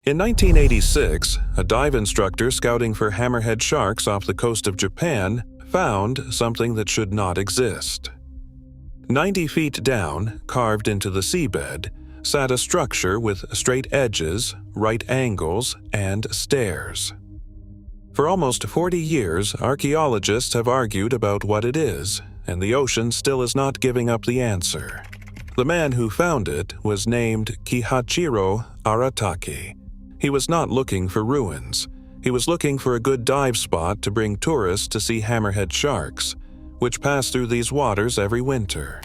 In 1986, a dive instructor scouting for hammerhead sharks off the coast of Japan found something that should not exist. 90 feet down, carved into the seabed, sat a structure with straight edges, right angles, and stairs. For almost 40 years, archaeologists have argued about what it is, and the ocean still is not giving up the answer. The man who found it was named Kihachiro Aratake. He was not looking for ruins. He was looking for a good dive spot to bring tourists to see hammerhead sharks, which pass through these waters every winter.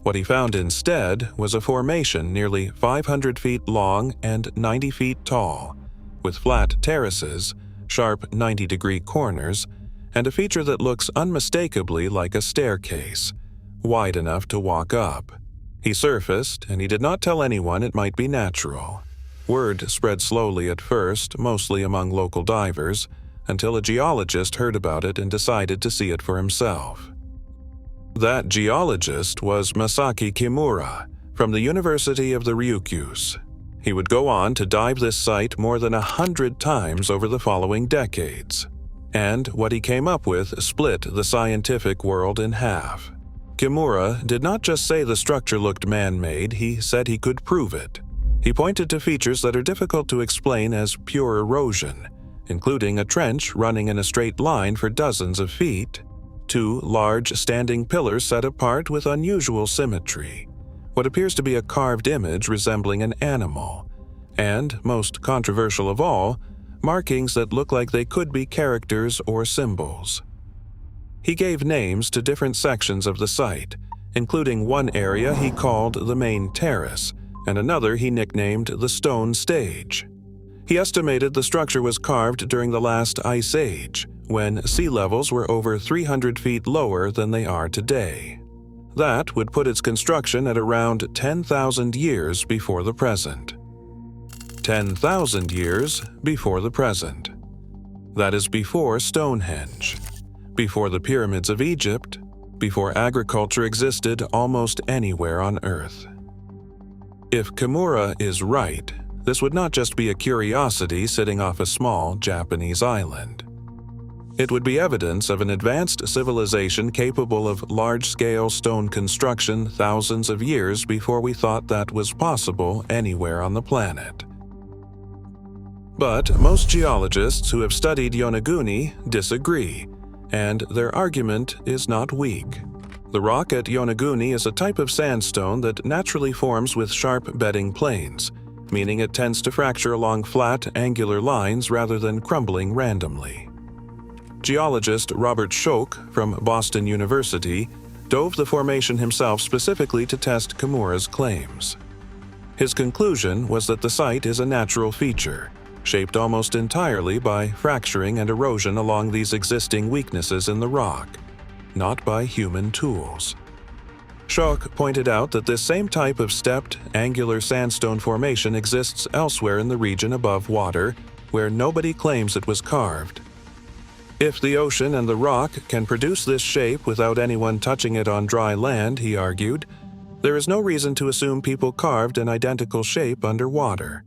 What he found instead was a formation nearly 500 feet long and 90 feet tall, with flat terraces, sharp 90-degree corners, and a feature that looks unmistakably like a staircase, wide enough to walk up. He surfaced, and he did not tell anyone it might be natural. Word spread slowly at first, mostly among local divers, until a geologist heard about it and decided to see it for himself. That geologist was Masaki Kimura, from the University of the Ryukyus. He would go on to dive this site more than 100 times over the following decades. And what he came up with split the scientific world in half. Kimura did not just say the structure looked man-made, he said he could prove it. He pointed to features that are difficult to explain as pure erosion, including a trench running in a straight line for dozens of feet, 2 large standing pillars set apart with unusual symmetry, what appears to be a carved image resembling an animal, and, most controversial of all, markings that look like they could be characters or symbols. He gave names to different sections of the site, including one area he called the main terrace, and another he nicknamed the stone stage. He estimated the structure was carved during the last ice age, when sea levels were over 300 feet lower than they are today. That would put its construction at around 10,000 years before the present. 10,000 years before the present. That is before Stonehenge, before the pyramids of Egypt, before agriculture existed almost anywhere on Earth. If Kimura is right, this would not just be a curiosity sitting off a small Japanese island. It would be evidence of an advanced civilization capable of large-scale stone construction thousands of years before we thought that was possible anywhere on the planet. But most geologists who have studied Yonaguni disagree, and their argument is not weak. The rock at Yonaguni is a type of sandstone that naturally forms with sharp bedding planes, meaning it tends to fracture along flat, angular lines rather than crumbling randomly. Geologist Robert Schoch from Boston University dove the formation himself specifically to test Kimura's claims. His conclusion was that the site is a natural feature, shaped almost entirely by fracturing and erosion along these existing weaknesses in the rock, not by human tools. Schoch pointed out that this same type of stepped, angular sandstone formation exists elsewhere in the region above water, where nobody claims it was carved. If the ocean and the rock can produce this shape without anyone touching it on dry land, he argued, there is no reason to assume people carved an identical shape underwater.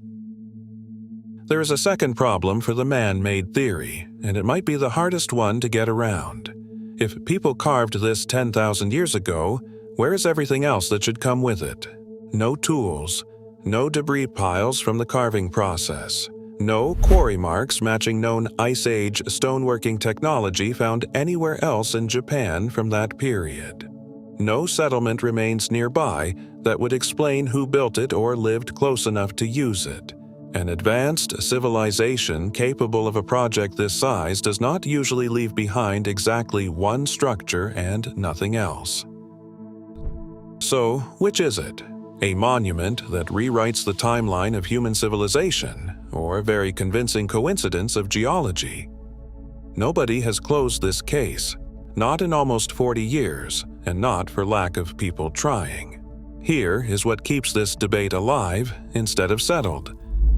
There is a second problem for the man-made theory, and it might be the hardest one to get around. If people carved this 10,000 years ago, where is everything else that should come with it? No tools, no debris piles from the carving process, no quarry marks matching known Ice Age stoneworking technology found anywhere else in Japan from that period. No settlement remains nearby that would explain who built it or lived close enough to use it. An advanced civilization capable of a project this size does not usually leave behind exactly one structure and nothing else. So, which is it? A monument that rewrites the timeline of human civilization, or a very convincing coincidence of geology? Nobody has closed this case, not in almost 40 years, and not for lack of people trying. Here is what keeps this debate alive instead of settled.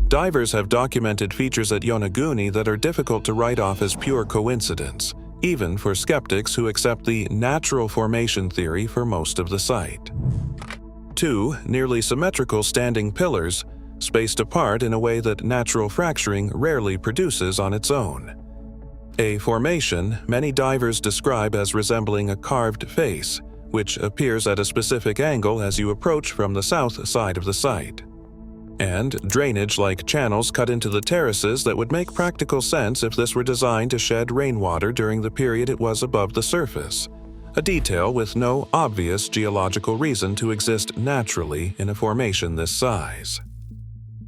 Divers have documented features at Yonaguni that are difficult to write off as pure coincidence, even for skeptics who accept the natural formation theory for most of the site. 2 nearly symmetrical standing pillars spaced apart in a way that natural fracturing rarely produces on its own. A formation many divers describe as resembling a carved face, which appears at a specific angle as you approach from the south side of the site. And drainage-like channels cut into the terraces that would make practical sense if this were designed to shed rainwater during the period it was above the surface, a detail with no obvious geological reason to exist naturally in a formation this size.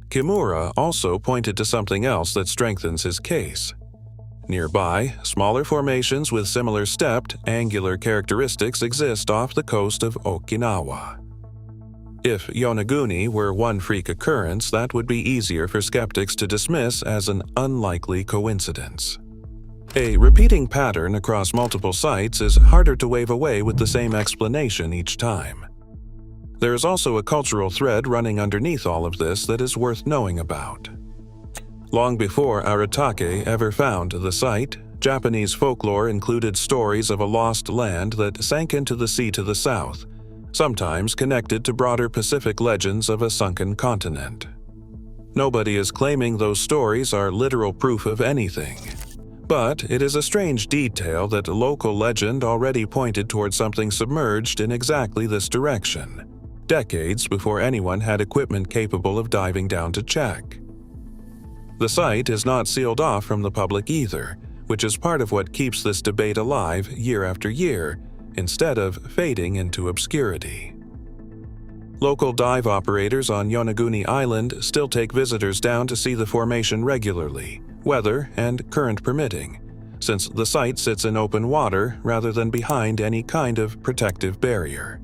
Kimura also pointed to something else that strengthens his case. Nearby, smaller formations with similar stepped, angular characteristics exist off the coast of Okinawa. If Yonaguni were one freak occurrence, that would be easier for skeptics to dismiss as an unlikely coincidence. A repeating pattern across multiple sites is harder to wave away with the same explanation each time. There is also a cultural thread running underneath all of this that is worth knowing about. Long before Aratake ever found the site, Japanese folklore included stories of a lost land that sank into the sea to the south, sometimes connected to broader Pacific legends of a sunken continent. Nobody is claiming those stories are literal proof of anything, but it is a strange detail that local legend already pointed towards something submerged in exactly this direction, decades before anyone had equipment capable of diving down to check. The site is not sealed off from the public either, which is part of what keeps this debate alive year after year, instead of fading into obscurity. Local dive operators on Yonaguni Island still take visitors down to see the formation regularly, weather and current permitting, since the site sits in open water rather than behind any kind of protective barrier.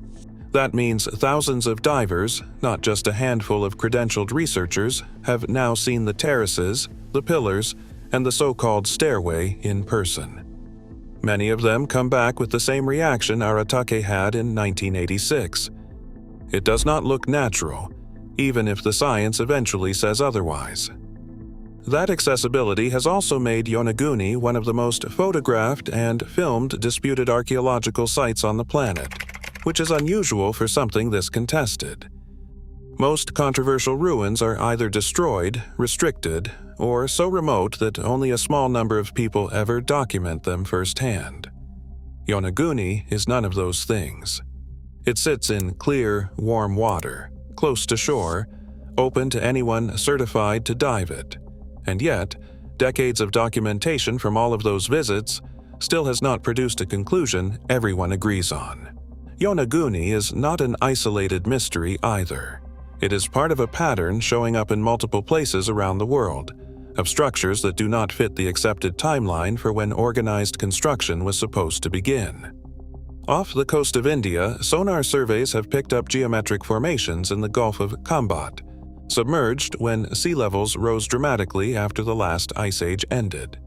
That means thousands of divers, not just a handful of credentialed researchers, have now seen the terraces, the pillars, and the so-called stairway in person. Many of them come back with the same reaction Aratake had in 1986. It does not look natural, even if the science eventually says otherwise. That accessibility has also made Yonaguni one of the most photographed and filmed disputed archaeological sites on the planet, which is unusual for something this contested. Most controversial ruins are either destroyed, restricted, or so remote that only a small number of people ever document them firsthand. Yonaguni is none of those things. It sits in clear, warm water, close to shore, open to anyone certified to dive it, and yet, decades of documentation from all of those visits still has not produced a conclusion everyone agrees on. Yonaguni is not an isolated mystery either. It is part of a pattern showing up in multiple places around the world, of structures that do not fit the accepted timeline for when organized construction was supposed to begin. Off the coast of India, sonar surveys have picked up geometric formations in the Gulf of Kambat, submerged when sea levels rose dramatically after the last ice age ended.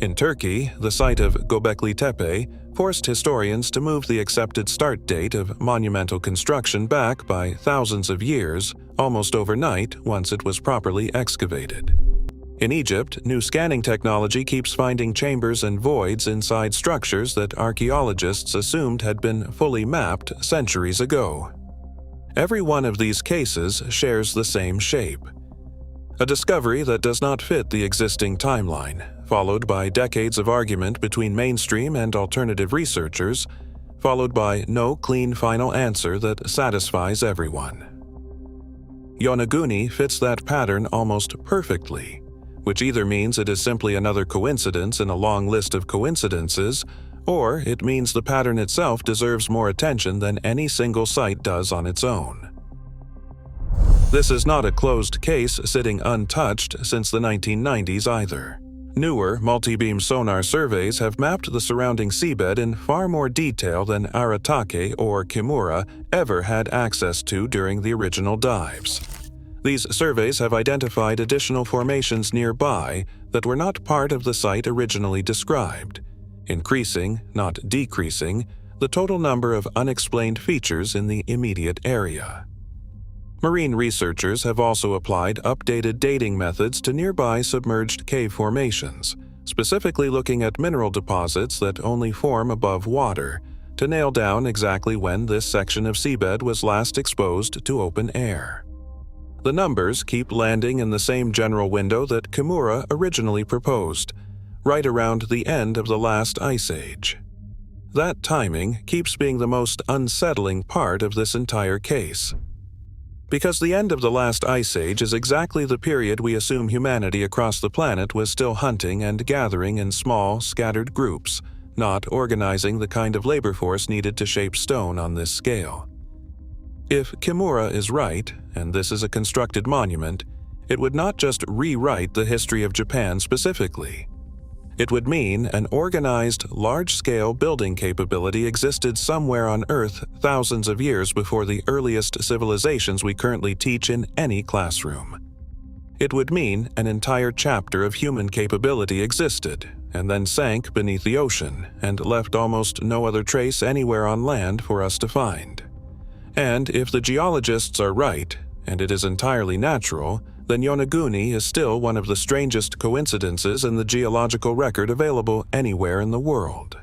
In Turkey, the site of Göbekli Tepe forced historians to move the accepted start date of monumental construction back by thousands of years, almost overnight once it was properly excavated. In Egypt, new scanning technology keeps finding chambers and voids inside structures that archaeologists assumed had been fully mapped centuries ago. Every one of these cases shares the same shape. A discovery that does not fit the existing timeline, followed by decades of argument between mainstream and alternative researchers, followed by no clean final answer that satisfies everyone. Yonaguni fits that pattern almost perfectly, which either means it is simply another coincidence in a long list of coincidences, or it means the pattern itself deserves more attention than any single site does on its own. This is not a closed case sitting untouched since the 1990s either. Newer multi-beam sonar surveys have mapped the surrounding seabed in far more detail than Aratake or Kimura ever had access to during the original dives. These surveys have identified additional formations nearby that were not part of the site originally described, increasing, not decreasing, the total number of unexplained features in the immediate area. Marine researchers have also applied updated dating methods to nearby submerged cave formations, specifically looking at mineral deposits that only form above water, to nail down exactly when this section of seabed was last exposed to open air. The numbers keep landing in the same general window that Kimura originally proposed, right around the end of the last ice age. That timing keeps being the most unsettling part of this entire case. Because the end of the last ice age is exactly the period we assume humanity across the planet was still hunting and gathering in small, scattered groups, not organizing the kind of labor force needed to shape stone on this scale. If Kimura is right, and this is a constructed monument, it would not just rewrite the history of Japan specifically. It would mean an organized, large-scale building capability existed somewhere on Earth thousands of years before the earliest civilizations we currently teach in any classroom. It would mean an entire chapter of human capability existed, and then sank beneath the ocean, and left almost no other trace anywhere on land for us to find. And if the geologists are right, and it is entirely natural, then Yonaguni is still one of the strangest coincidences in the geological record available anywhere in the world.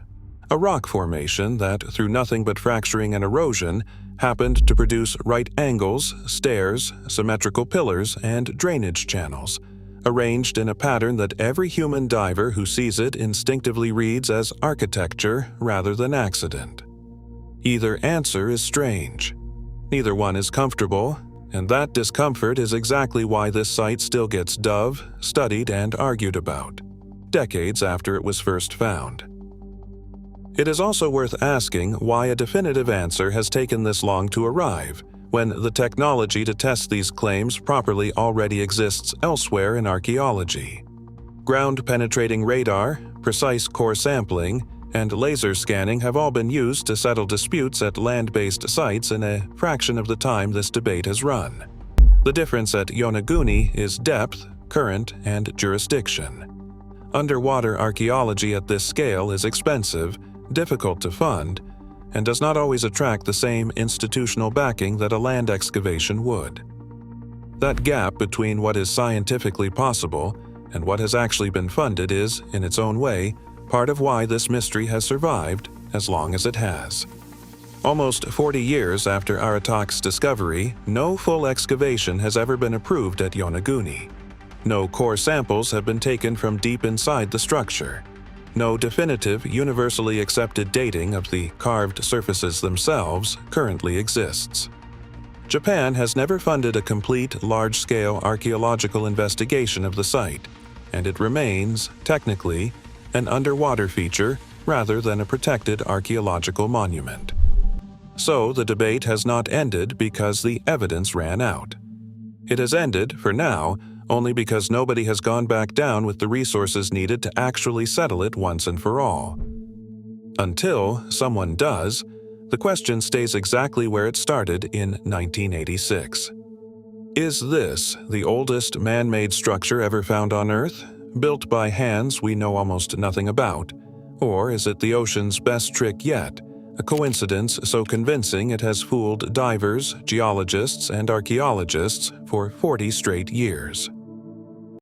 A rock formation that, through nothing but fracturing and erosion, happened to produce right angles, stairs, symmetrical pillars, and drainage channels, arranged in a pattern that every human diver who sees it instinctively reads as architecture rather than accident. Either answer is strange. Neither one is comfortable, and that discomfort is exactly why this site still gets studied, and argued about, decades after it was first found. It is also worth asking why a definitive answer has taken this long to arrive, when the technology to test these claims properly already exists elsewhere in archaeology. Ground-penetrating radar, precise core sampling, and laser scanning have all been used to settle disputes at land-based sites in a fraction of the time this debate has run. The difference at Yonaguni is depth, current, and jurisdiction. Underwater archaeology at this scale is expensive, difficult to fund, and does not always attract the same institutional backing that a land excavation would. That gap between what is scientifically possible and what has actually been funded is, in its own way, part of why this mystery has survived as long as it has. Almost 40 years after Aratak's discovery, no full excavation has ever been approved at Yonaguni. No core samples have been taken from deep inside the structure. No definitive, universally accepted dating of the carved surfaces themselves currently exists. Japan has never funded a complete, large-scale archaeological investigation of the site, and it remains, technically, an underwater feature rather than a protected archaeological monument. So the debate has not ended because the evidence ran out. It has ended, for now, only because nobody has gone back down with the resources needed to actually settle it once and for all. Until someone does, the question stays exactly where it started in 1986. Is this the oldest man-made structure ever found on Earth, built by hands we know almost nothing about? Or is it the ocean's best trick yet, a coincidence so convincing it has fooled divers, geologists, and archaeologists for 40 straight years?